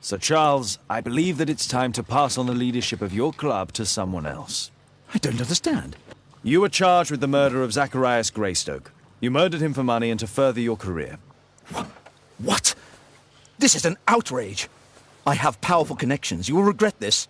Sir Charles, I believe that it's time to pass on the leadership of your club to someone else. I don't understand. You were charged with the murder of Zacharias Greystoke. You murdered him for money and to further your career. What? This is an outrage. I have powerful connections. You will regret this.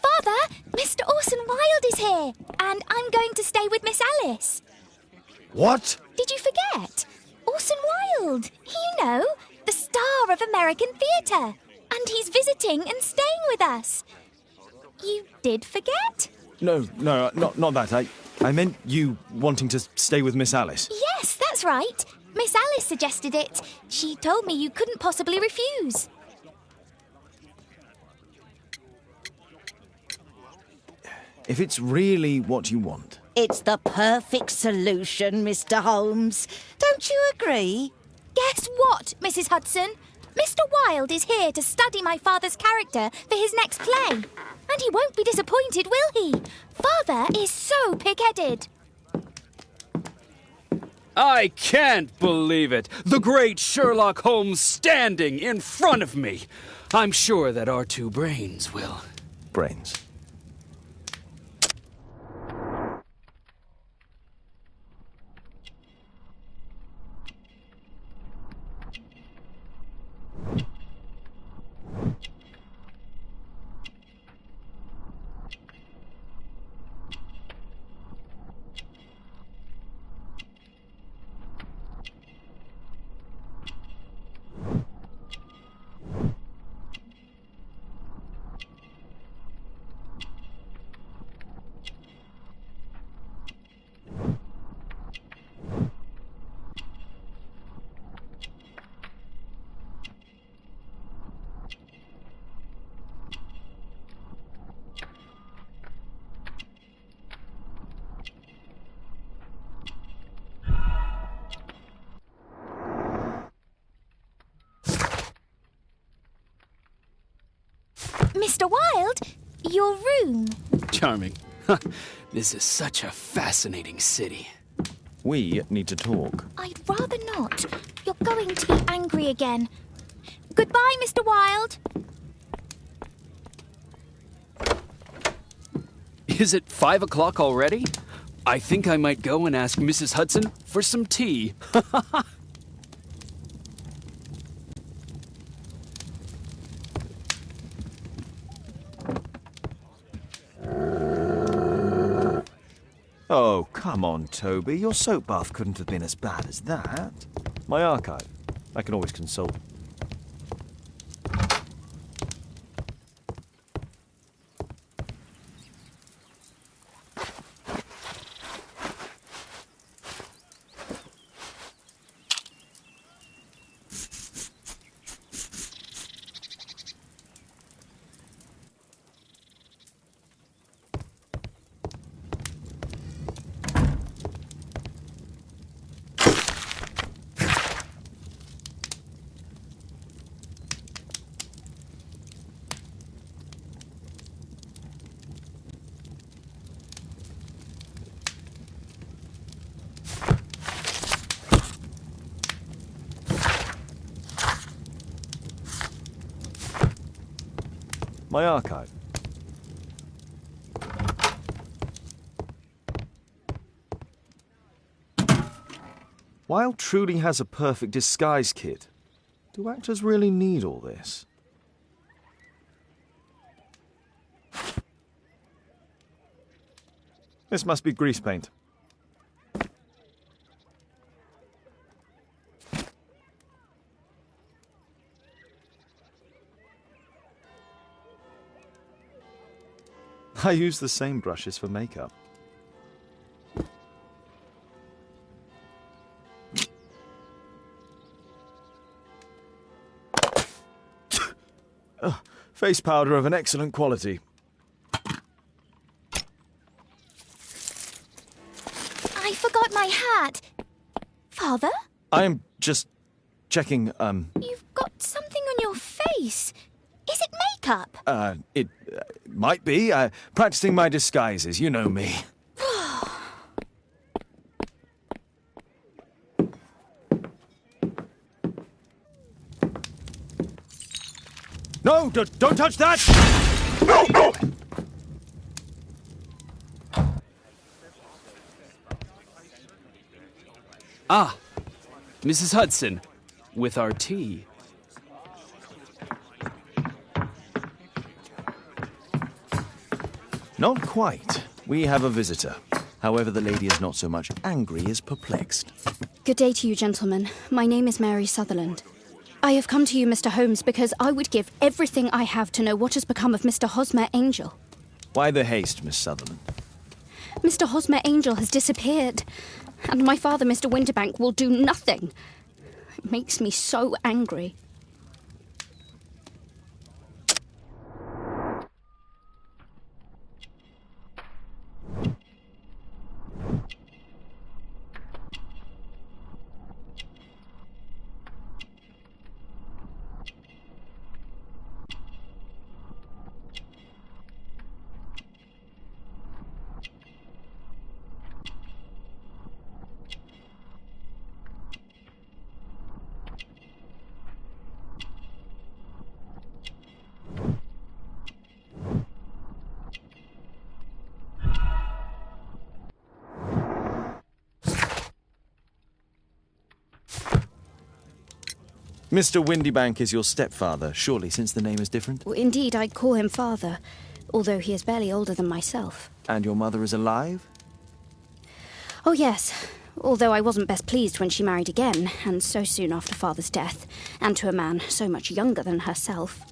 Father, Mr. Orson Wilde is here, and I'm going to stay with Miss Alice. What? Did you forget? Orson Wilde, you know, the star of American theatre. And he's visiting and staying with us. You did forget? No, not that. I meant you wanting to stay with Miss Alice. Yes, that's right. Miss Alice suggested it. She told me you couldn't possibly refuse. If it's really what you want. It's the perfect solution, Mr. Holmes. Don't you agree? Guess what, Mrs. Hudson? Mr. Wilde is here to study my father's character for his next play. And he won't be disappointed, will he? Father is so pig-headed. I can't believe it. The great Sherlock Holmes standing in front of me. I'm sure that our two brains will... Brains. Mr. Wilde, your room. Charming. This is such a fascinating city. We need to talk. I'd rather not. You're going to be angry again. Goodbye, Mr. Wilde. Is it 5 o'clock already? I think I might go and ask Mrs. Hudson for some tea. Oh, come on, Toby. Your soap bath couldn't have been as bad as that. My archive. I can always consult. My archive. Wilde truly has a perfect disguise kit. Do actors really need all this? This must be grease paint. I use the same brushes for makeup. Face powder of an excellent quality. I forgot my hat. Father? I'm just checking, You've got something on your face. Is it makeup? It might be. Practicing my disguises, you know me. No, don't touch that! Ah, Mrs. Hudson, with our tea. Not quite. We have a visitor. However, the lady is not so much angry as perplexed. Good day to you, gentlemen. My name is Mary Sutherland. I have come to you, Mr. Holmes, because I would give everything I have to know what has become of Mr. Hosmer Angel. Why the haste, Miss Sutherland? Mr. Hosmer Angel has disappeared, and my father, Mr. Winterbank, will do nothing. It makes me so angry. Mr. Windybank is your stepfather, surely, since the name is different? Well, indeed, I call him father, although he is barely older than myself. And your mother is alive? Oh, yes, although I wasn't best pleased when she married again, and so soon after father's death, and to a man so much younger than herself.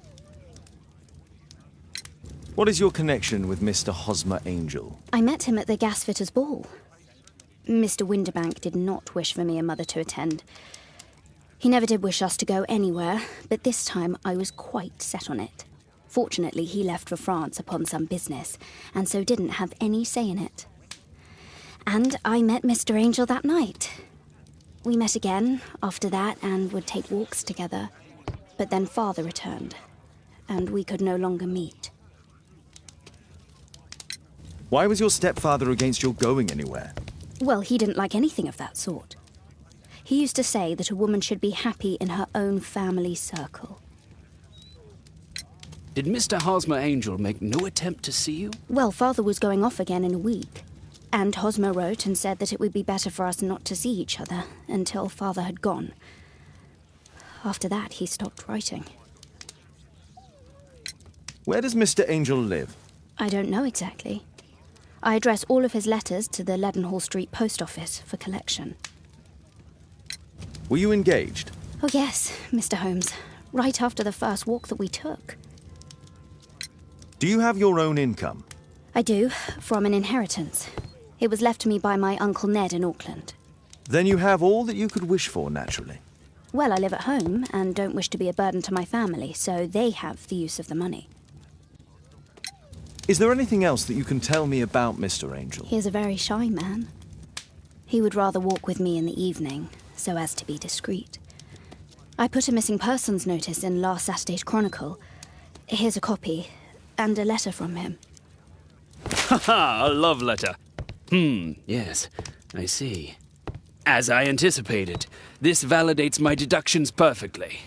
What is your connection with Mr. Hosmer Angel? I met him at the gasfitter's ball. Mr. Winterbank did not wish for me and mother to attend. He never did wish us to go anywhere, but this time I was quite set on it. Fortunately, he left for France upon some business, and so didn't have any say in it. And I met Mr. Angel that night. We met again after that and would take walks together. But then father returned, and we could no longer meet. Why was your stepfather against your going anywhere? Well, he didn't like anything of that sort. He used to say that a woman should be happy in her own family circle. Did Mr. Hosmer Angel make no attempt to see you? Well, father was going off again in a week. And Hosmer wrote and said that it would be better for us not to see each other until father had gone. After that, he stopped writing. Where does Mr. Angel live? I don't know exactly. I address all of his letters to the Leadenhall Street post office for collection. Were you engaged? Oh, yes, Mr. Holmes. Right after the first walk that we took. Do you have your own income? I do, from an inheritance. It was left to me by my Uncle Ned in Auckland. Then you have all that you could wish for, naturally. Well, I live at home and don't wish to be a burden to my family, so they have the use of the money. Is there anything else that you can tell me about Mr. Angel? He is a very shy man. He would rather walk with me in the evening, so as to be discreet. I put a missing persons notice in last Saturday's Chronicle. Here's a copy, and a letter from him. Ha-ha, a love letter. Yes, I see. As I anticipated, this validates my deductions perfectly.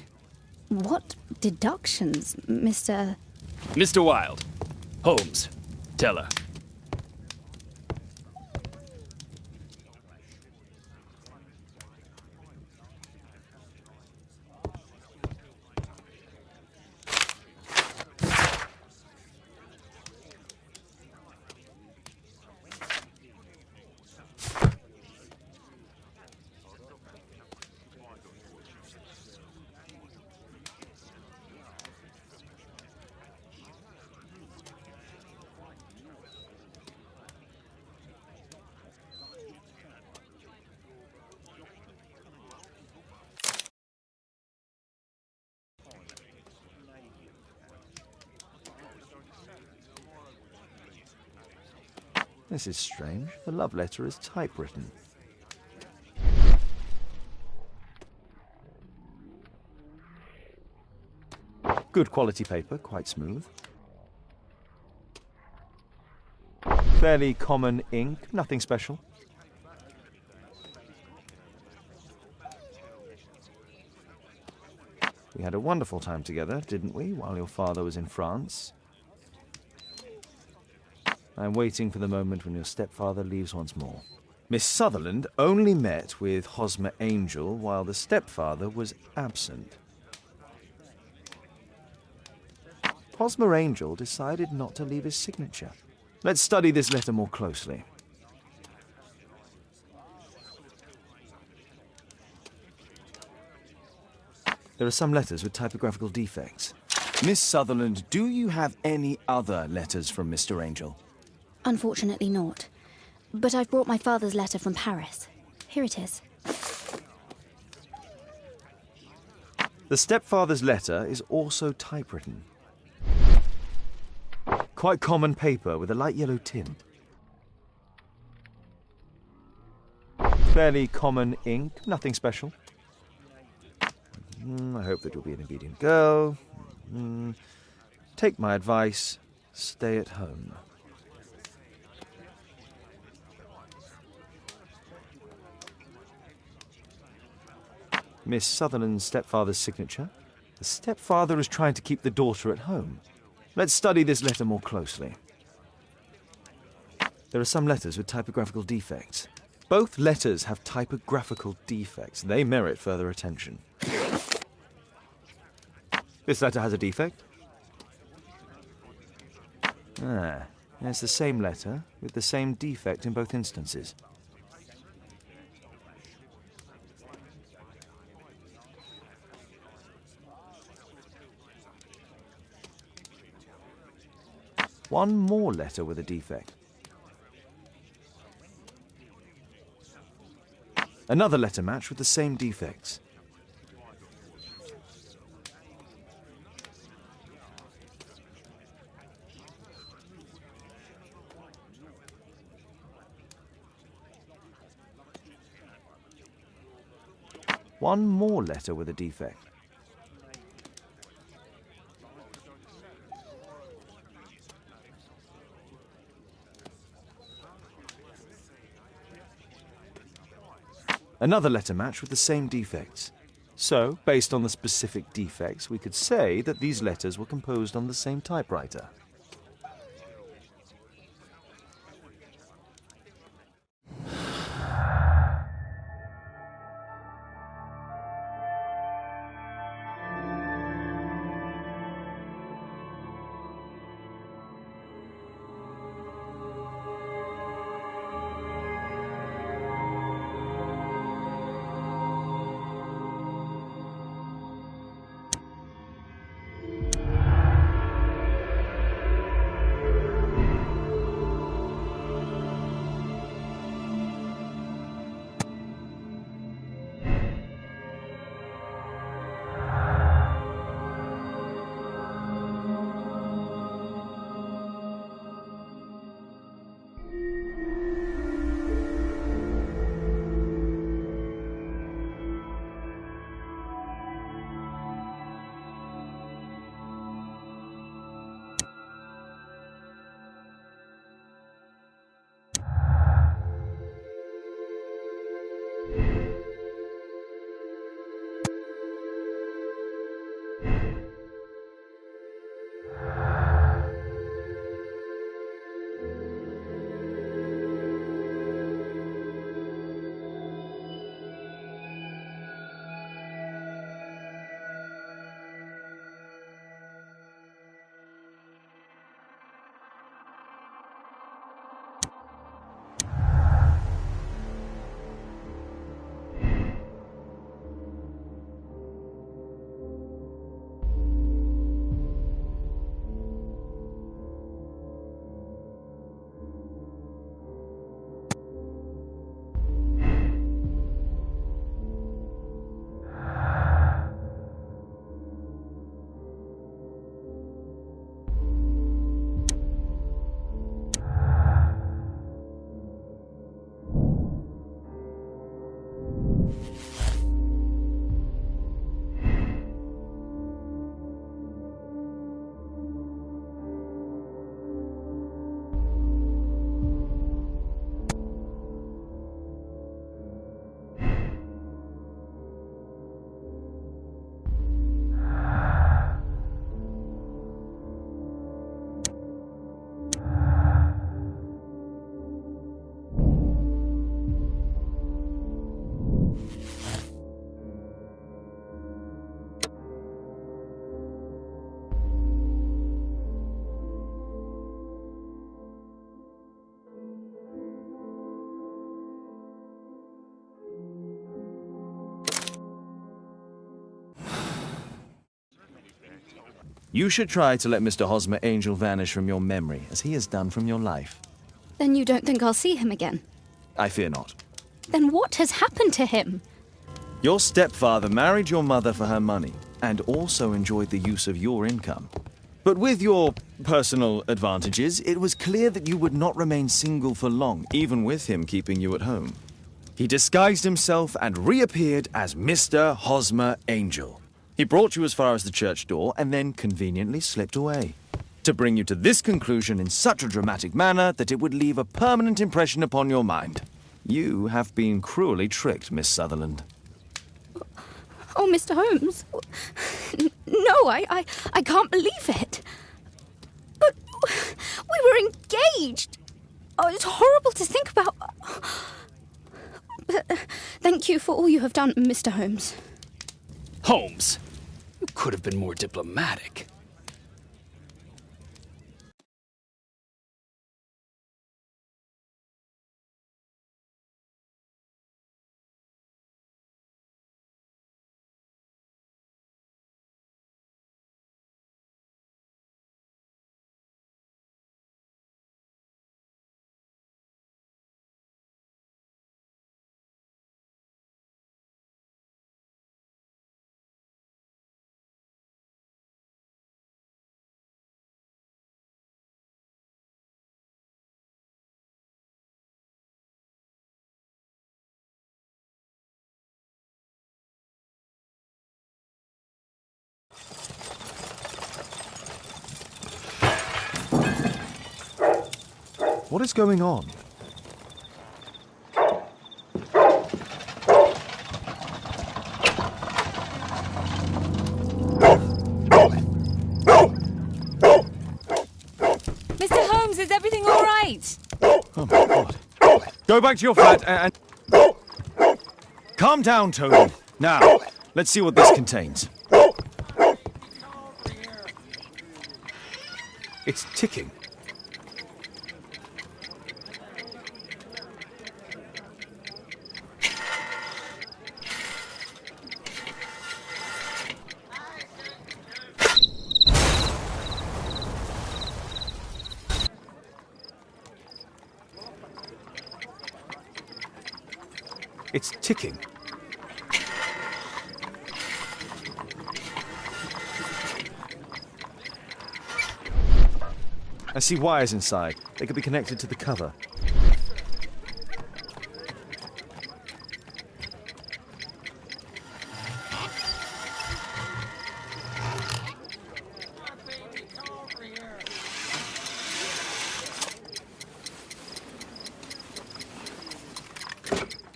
What deductions, Mr. Mr. Wilde. Holmes, tell her. This is strange. The love letter is typewritten. Good quality paper, quite smooth. Fairly common ink, nothing special. We had a wonderful time together, didn't we, while your father was in France? I'm waiting for the moment when your stepfather leaves once more. Miss Sutherland only met with Hosmer Angel while the stepfather was absent. Hosmer Angel decided not to leave his signature. Let's study this letter more closely. There are some letters with typographical defects. Miss Sutherland, do you have any other letters from Mr. Angel? Unfortunately not. But I've brought my father's letter from Paris. Here it is. The stepfather's letter is also typewritten. Quite common paper with a light yellow tint. Fairly common ink, nothing special. I hope that you'll be an obedient girl. Take my advice, stay at home. Miss Sutherland's stepfather's signature. The stepfather is trying to keep the daughter at home. Let's study this letter more closely. There are some letters with typographical defects. Both letters have typographical defects. They merit further attention. This letter has a defect. It's the same letter with the same defect in both instances. One more letter with a defect. Another letter match with the same defects. One more letter with a defect. Another letter match with the same defects. So, based on the specific defects, we could say that these letters were composed on the same typewriter. You should try to let Mr. Hosmer Angel vanish from your memory, as he has done from your life. Then you don't think I'll see him again? I fear not. Then what has happened to him? Your stepfather married your mother for her money, and also enjoyed the use of your income. But with your personal advantages, it was clear that you would not remain single for long, even with him keeping you at home. He disguised himself and reappeared as Mr. Hosmer Angel. He brought you as far as the church door and then conveniently slipped away. To bring you to this conclusion in such a dramatic manner that it would leave a permanent impression upon your mind. You have been cruelly tricked, Miss Sutherland. Oh, Mr. Holmes. No, I can't believe it. But we were engaged. Oh, it's horrible to think about. But thank you for all you have done, Mr. Holmes. Holmes, you could have been more diplomatic. What is going on? Mr. Holmes, is everything all right? Oh my God. Go back to your flat and... Calm down, Toby. Now, let's see what this contains. It's ticking. It's ticking. I see wires inside. They could be connected to the cover.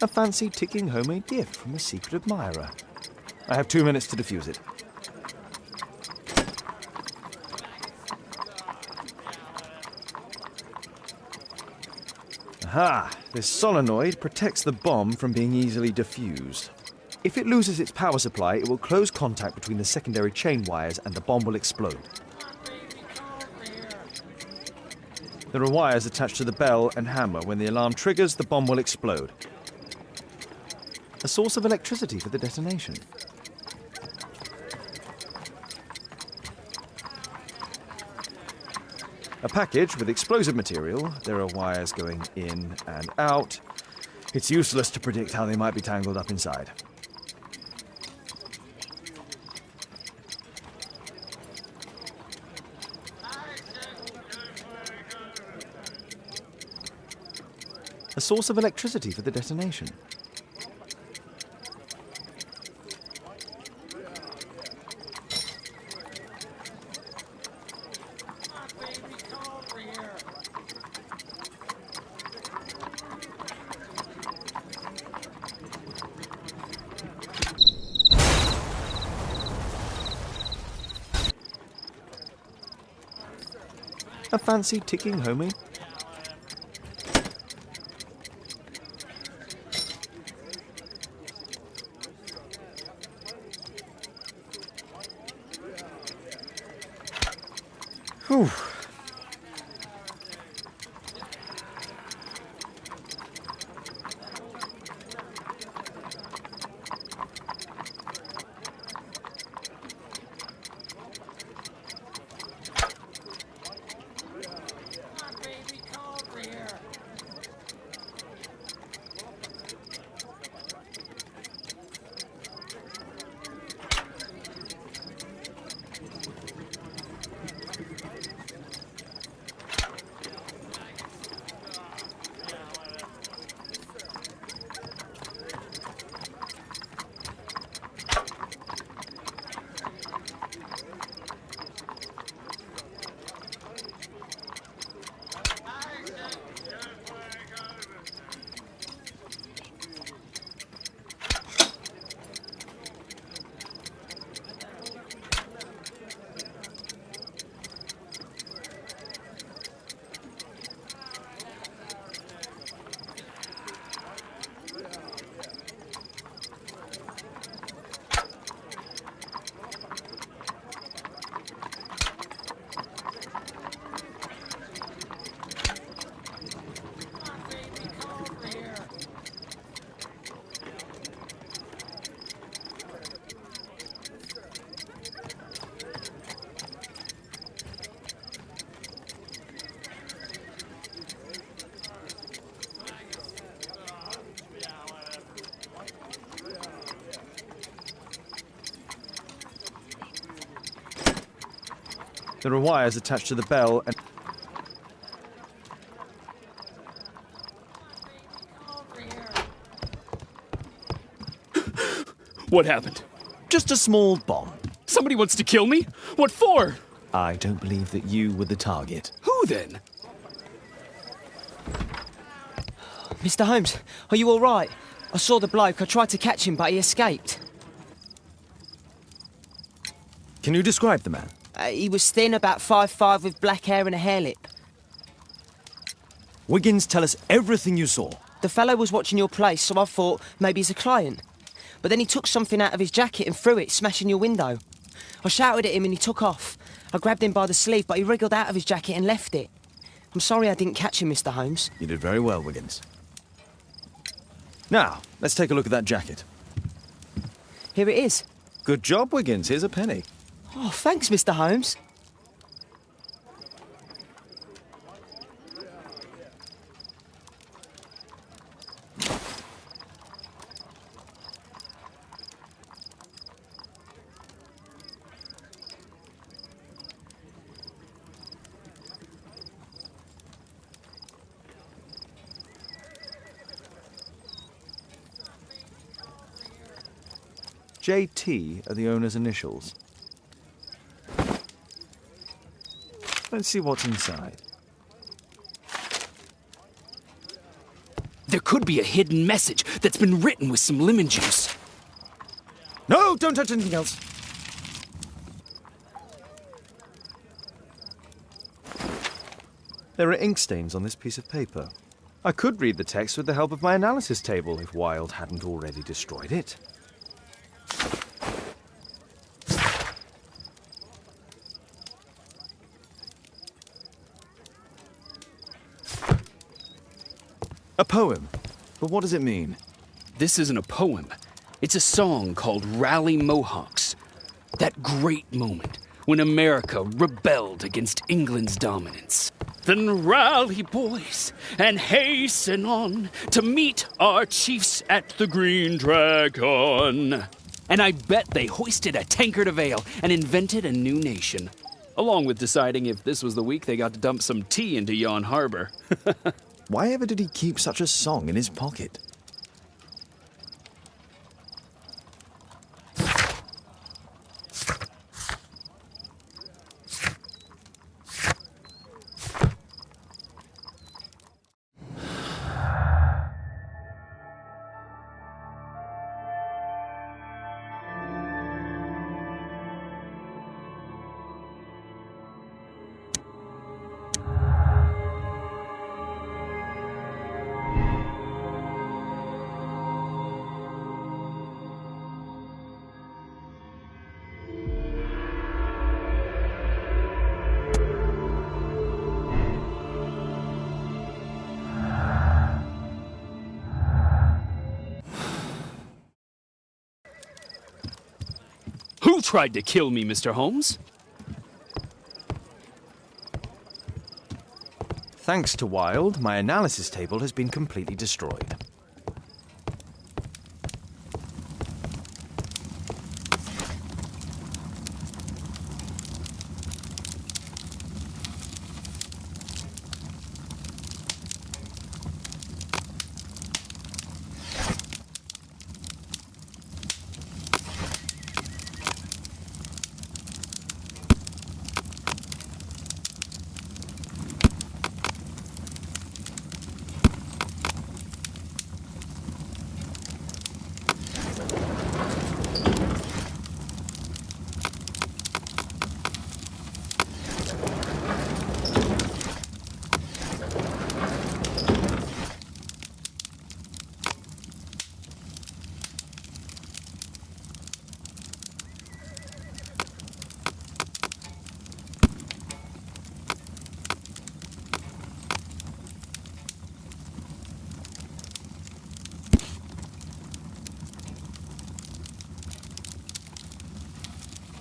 A fancy ticking homemade gift from a secret admirer. I have 2 minutes to defuse it. Aha! This solenoid protects the bomb from being easily diffused. If it loses its power supply, it will close contact between the secondary chain wires and the bomb will explode. There are wires attached to the bell and hammer. When the alarm triggers, the bomb will explode. A source of electricity for the detonation. A package with explosive material. There are wires going in and out. It's useless to predict how they might be tangled up inside. A source of electricity for the detonation. A fancy ticking homie. Whew. There are wires attached to the bell and... What happened? Just a small bomb. Somebody wants to kill me? What for? I don't believe that you were the target. Who then? Mr. Holmes, are you all right? I saw the bloke. I tried to catch him, but he escaped. Can you describe the man? He was thin, about 5'5", with black hair and a hair lip. Wiggins, tell us everything you saw. The fellow was watching your place, so I thought maybe he's a client. But then he took something out of his jacket and threw it, smashing your window. I shouted at him and he took off. I grabbed him by the sleeve, but he wriggled out of his jacket and left it. I'm sorry I didn't catch him, Mr. Holmes. You did very well, Wiggins. Now, let's take a look at that jacket. Here it is. Good job, Wiggins. Here's a penny. Oh, thanks, Mr. Holmes. JT are the owner's initials. Let's see what's inside. There could be a hidden message that's been written with some lemon juice. No, don't touch anything else. There are ink stains on this piece of paper. I could read the text with the help of my analysis table if Wilde hadn't already destroyed it. A poem. But what does it mean? This isn't a poem. It's a song called Rally Mohawks. That great moment when America rebelled against England's dominance. Then rally, boys, and hasten on to meet our chiefs at the Green Dragon. And I bet they hoisted a tankard of ale and invented a new nation. Along with deciding if this was the week they got to dump some tea into Yon Harbor. Why ever did he keep such a song in his pocket? Who tried to kill me, Mr. Holmes? Thanks to Wilde, my analysis table has been completely destroyed.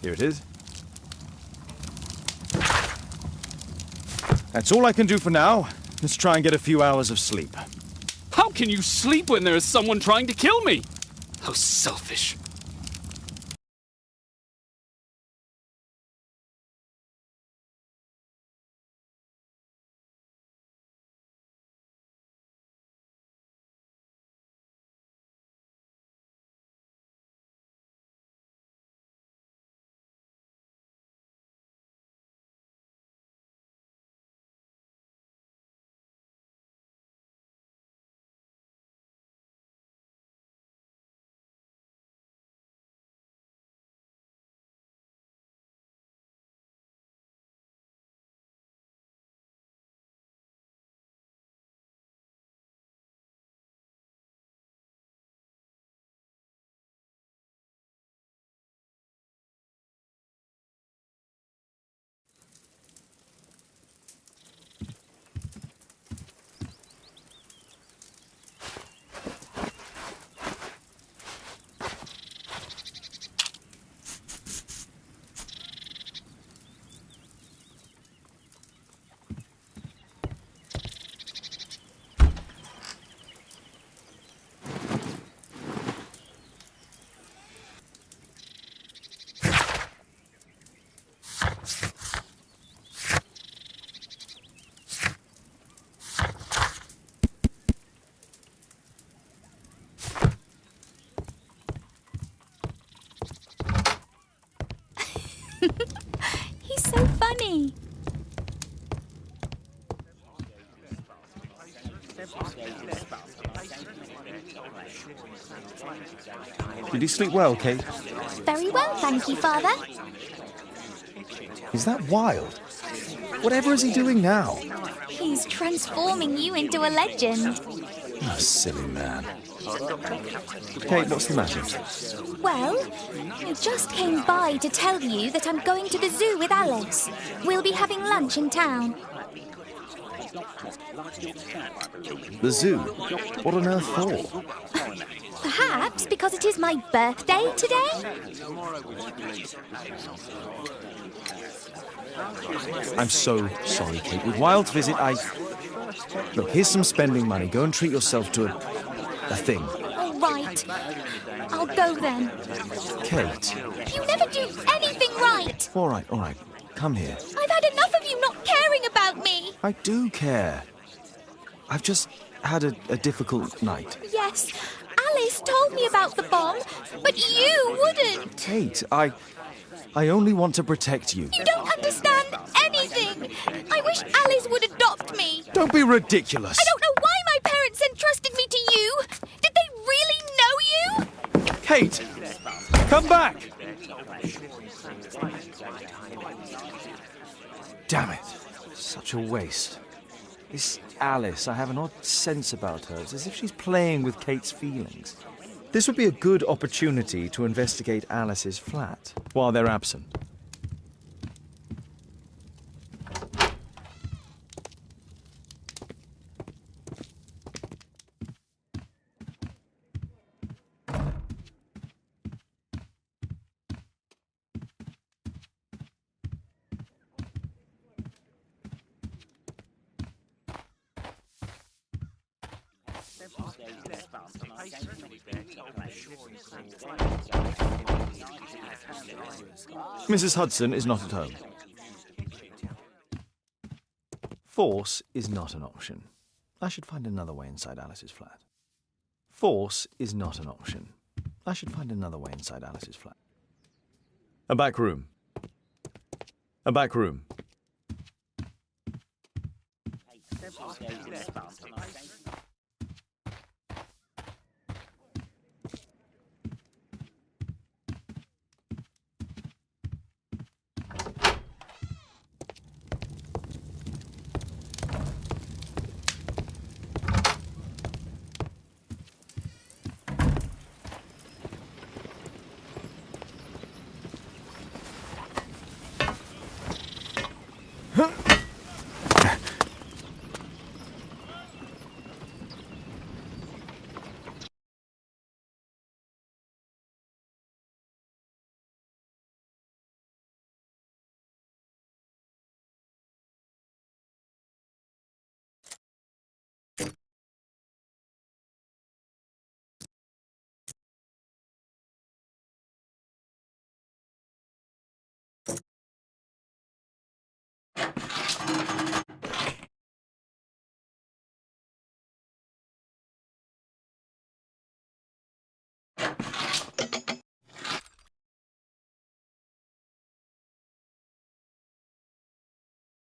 Here it is. That's all I can do for now. Let's try and get a few hours of sleep. How can you sleep when there is someone trying to kill me? How selfish. He's so funny. Did you sleep well, Kate? Very well, thank you, Father. Is that Wild? Whatever is he doing now? He's transforming you into a legend. Oh, silly man. Kate, what's the matter? Well, I just came by to tell you that I'm going to the zoo with Alice. We'll be having lunch in town. The zoo? What on earth for? Perhaps because it is my birthday today? I'm so sorry, Kate. With Wild's visit, Look, here's some spending money. Go and treat yourself to a thing. All right. I'll go then. Kate. You never do anything right. All right. Come here. I've had enough of you not caring about me. I do care. I've just had a difficult night. Yes, Alice told me about the bomb, but you wouldn't. Kate, I only want to protect you. You don't understand anything. I wish Alice would adopt me. Don't be ridiculous. I don't know why my parents entrusted me to you. Did they really know you? Kate, come back. Damn it. Such a waste. This Alice, I have an odd sense about her. It's as if she's playing with Kate's feelings. This would be a good opportunity to investigate Alice's flat while they're absent. Mrs. Hudson is not at home. Force is not an option. I should find another way inside Alice's flat. Force is not an option. I should find another way inside Alice's flat. A back room. A back room.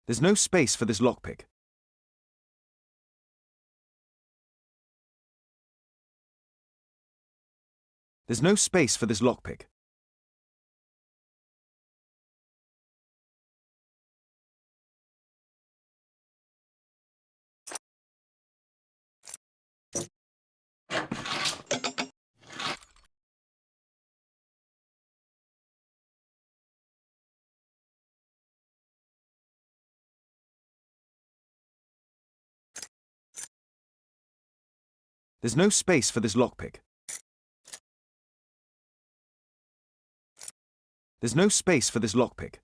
There's no space for this lockpick. There's no space for this lockpick. There's no space for this lockpick. There's no space for this lockpick.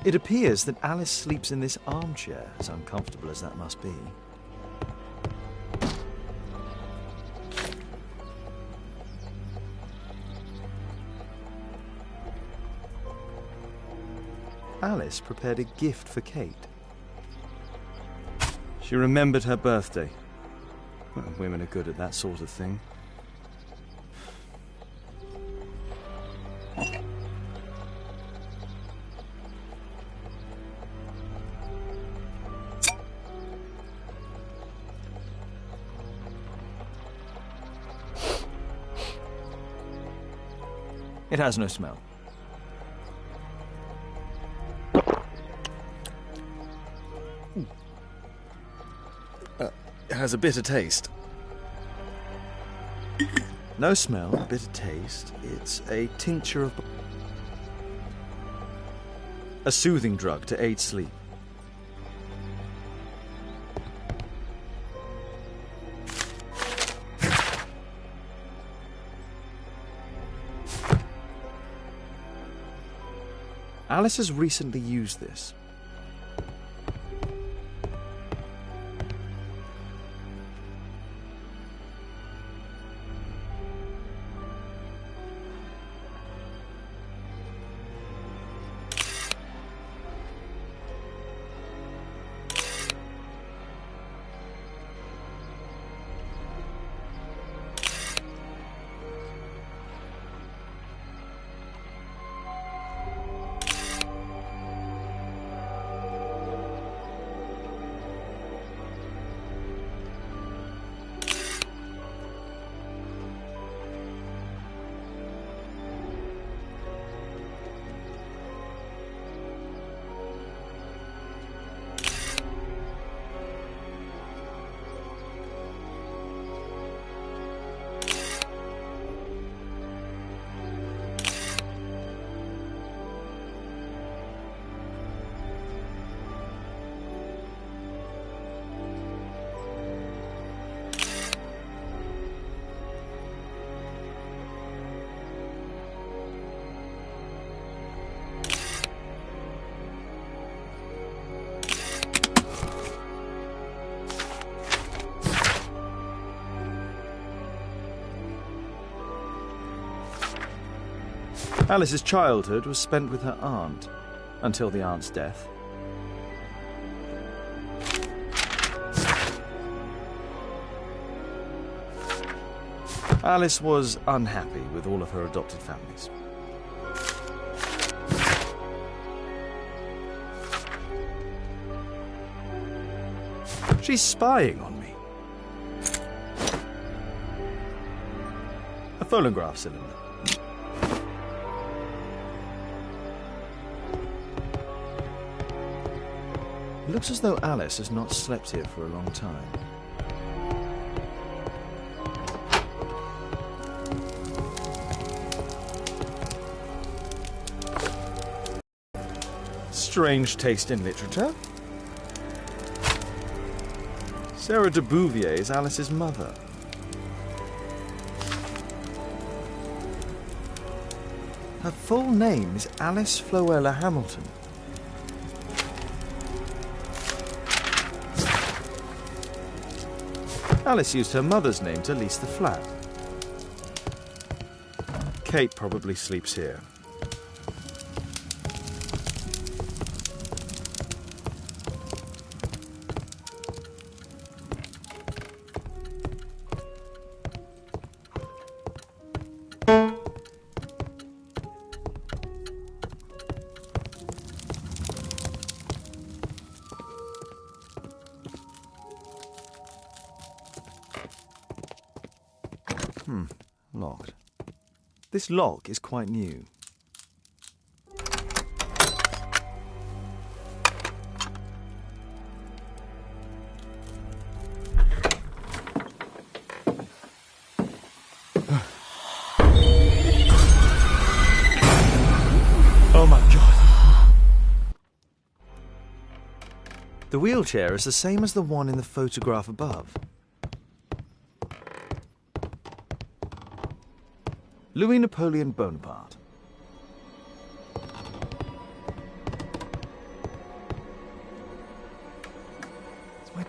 It appears that Alice sleeps in this armchair, as uncomfortable as that must be. Alice prepared a gift for Kate. She remembered her birthday. Well, women are good at that sort of thing. It has no smell. It has a bitter taste. No smell, bitter taste. It's a tincture of... a soothing drug to aid sleep. Alice has recently used this. Alice's childhood was spent with her aunt, until the aunt's death. Alice was unhappy with all of her adopted families. She's spying on me. A phonograph cylinder. It looks as though Alice has not slept here for a long time. Strange taste in literature. Sarah de Bouvier is Alice's mother. Her full name is Alice Floella Hamilton. Alice used her mother's name to lease the flat. Kate probably sleeps here. Locked. This lock is quite new. Oh my God! The wheelchair is the same as the one in the photograph above. Louis Napoleon Bonaparte.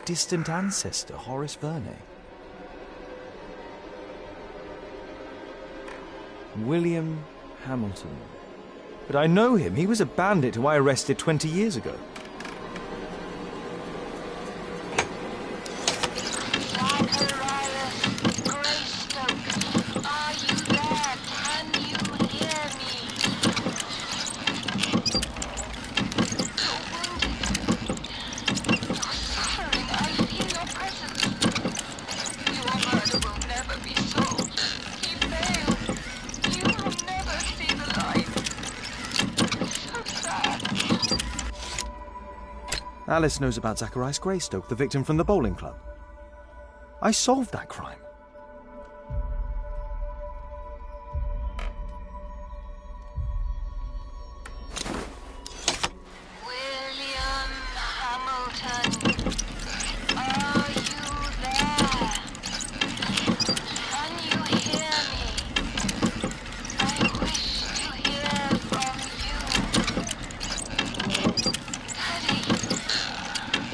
distant ancestor, Horace Verney. William Hamilton. But I know him. He was a bandit who I arrested 20 years ago. Alice knows about Zacharias Greystoke, the victim from the bowling club. I solved that crime. William Hamilton, are you there? Can you hear me? I wish to hear from you. Daddy,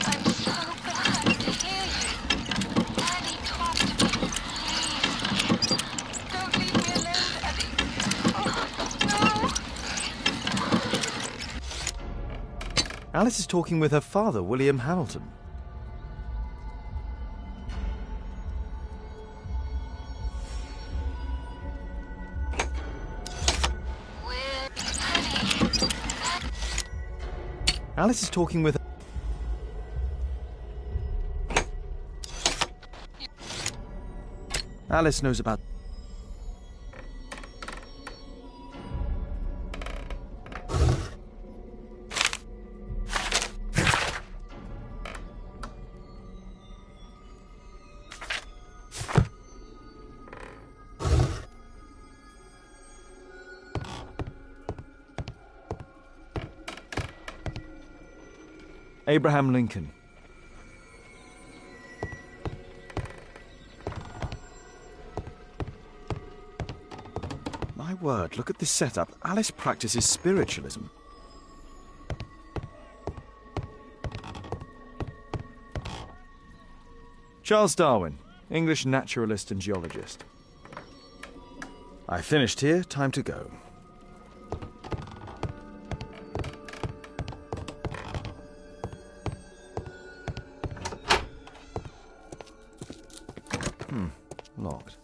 I'm so glad to hear you. Daddy, talk to me, please. Don't leave me alone, Daddy. Oh, no. Alice is talking with her father, William Hamilton. Alice is talking with... Alice knows about... Abraham Lincoln. My word, look at this setup. Alice practices spiritualism. Charles Darwin, English naturalist and geologist. I finished here, time to go. Locked.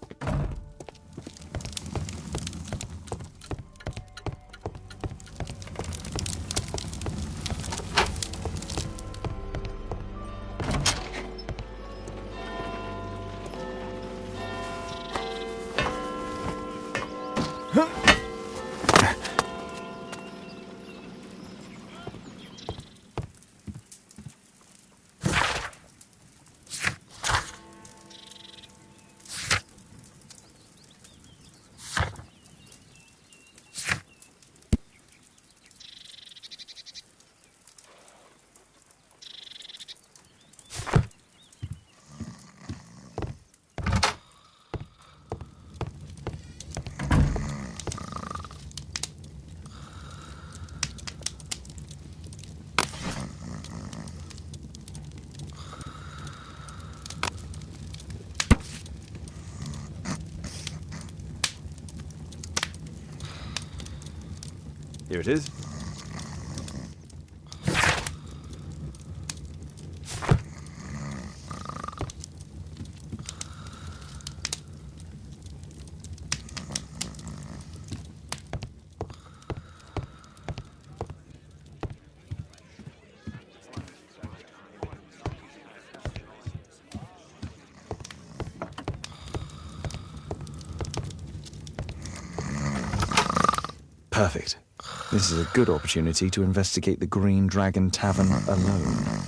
Here it is. Perfect. This is a good opportunity to investigate the Green Dragon Tavern alone.